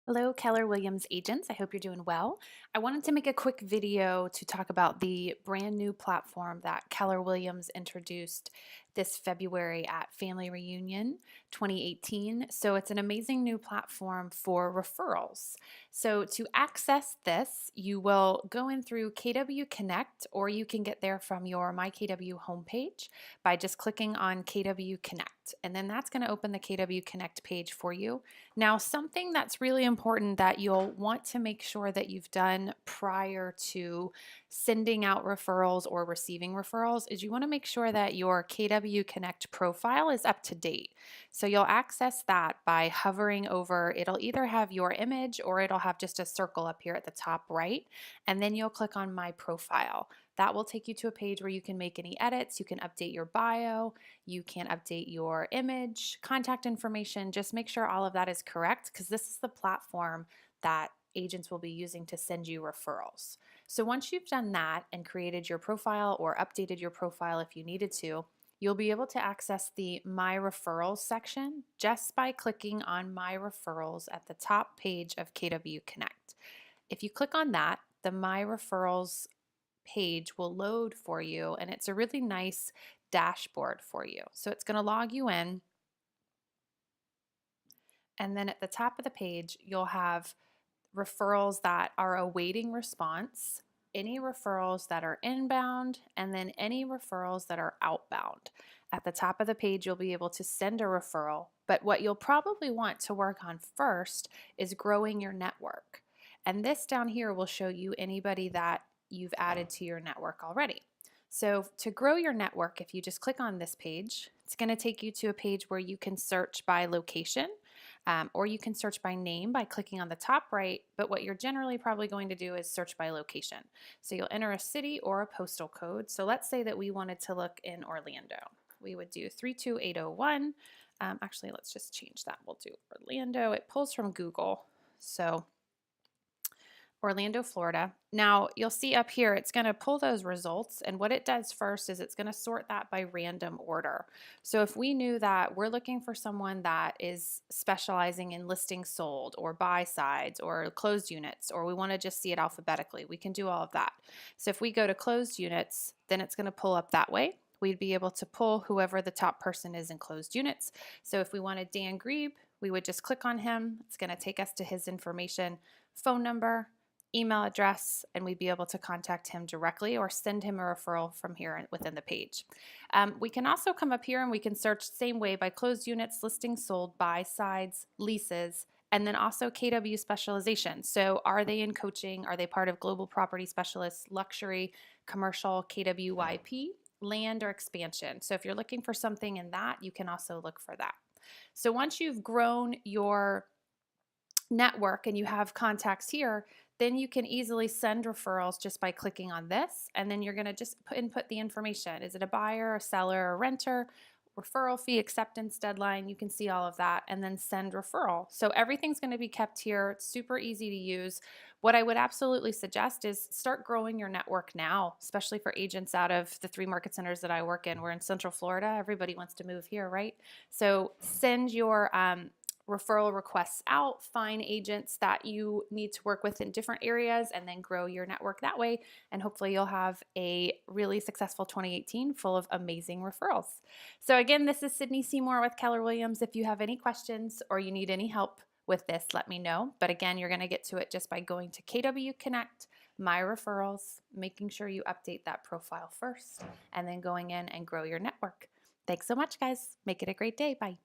Hello, Keller Williams agents. I hope you're doing well. I wanted to make a quick video to talk about the brand new platform that Keller Williams introduced this February at Family Reunion 2018. So it's an amazing new platform for referrals. So to access this, you will go in through KW Connect, or you can get there from your My KW homepage by just clicking on KW Connect. And then that's going to open the KW Connect page for you. Now, something that's really important that you'll want to make sure that you've done prior to sending out referrals or receiving referrals is you want to make sure that your KW Connect profile is up to date. So you'll access that by hovering over, it'll either have your image or it'll have just a circle up here at the top right, and then you'll click on My Profile. That will take you to a page where you can make any edits, you can update your bio, you can update your image, contact information. Just make sure all of that is correct because this is the platform that agents will be using to send you referrals. So once you've done that and created your profile or updated your profile if you needed to, you'll be able to access the My Referrals section just by clicking on My Referrals at the top page of KW Connect. If you click on that, the My Referrals page will load for you, and it's a really nice dashboard for you. So it's going to log you in, and then at the top of the page, you'll have referrals that are awaiting response, any referrals that are inbound, and then any referrals that are outbound. At the top of the page, you'll be able to send a referral, but what you'll probably want to work on first is growing your network. And this down here will show you anybody that you've added to your network already. So to grow your network, if you just click on this page, it's going to take you to a page where you can search by location, or you can search by name by clicking on the top right, but what you're generally probably going to do is search by location. So you'll enter a city or a postal code. So let's say that we wanted to look in Orlando. We would do 32801. Actually, let's just change that. We'll do Orlando. It pulls from Google. So Orlando, Florida. Now you'll see up here, it's going to pull those results. And what it does first is it's going to sort that by random order. So if we knew that we're looking for someone that is specializing in listings sold or buy sides or closed units, or we want to just see it alphabetically, we can do all of that. So if we go to closed units, then it's going to pull up that way. We'd be able to pull whoever the top person is in closed units. So if we wanted Dan Grebe, we would just click on him. It's going to take us to his information, phone number, email address, and we'd be able to contact him directly or send him a referral from here within the page. We can also come up here and we can search same way by closed units, listings sold, buy sides, leases, and then also KW specialization. So are they in coaching? Are they part of global property specialists, luxury, commercial, KWYP, land, or expansion? So if you're looking for something in that, you can also look for that. So once you've grown your network and you have contacts here, then you can easily send referrals just by clicking on this, and then you're going to just input the information. Is it a buyer, a seller, a renter, referral fee, acceptance deadline? You can see all of that, and then send referral. So everything's going to be kept here. It's super easy to use. What I would absolutely suggest is start growing your network now, especially for agents out of the 3 market centers that I work in. We're in Central Florida. Everybody wants to move here, right? So send your referral requests out, find agents that you need to work with in different areas, and then grow your network that way. And hopefully you'll have a really successful 2018 full of amazing referrals. So again, this is Sydney Seymour with Keller Williams. If you have any questions or you need any help with this, let me know. But again, you're going to get to it just by going to KW Connect, My Referrals, making sure you update that profile first, and then going in and grow your network. Thanks so much, guys. Make it a great day. Bye.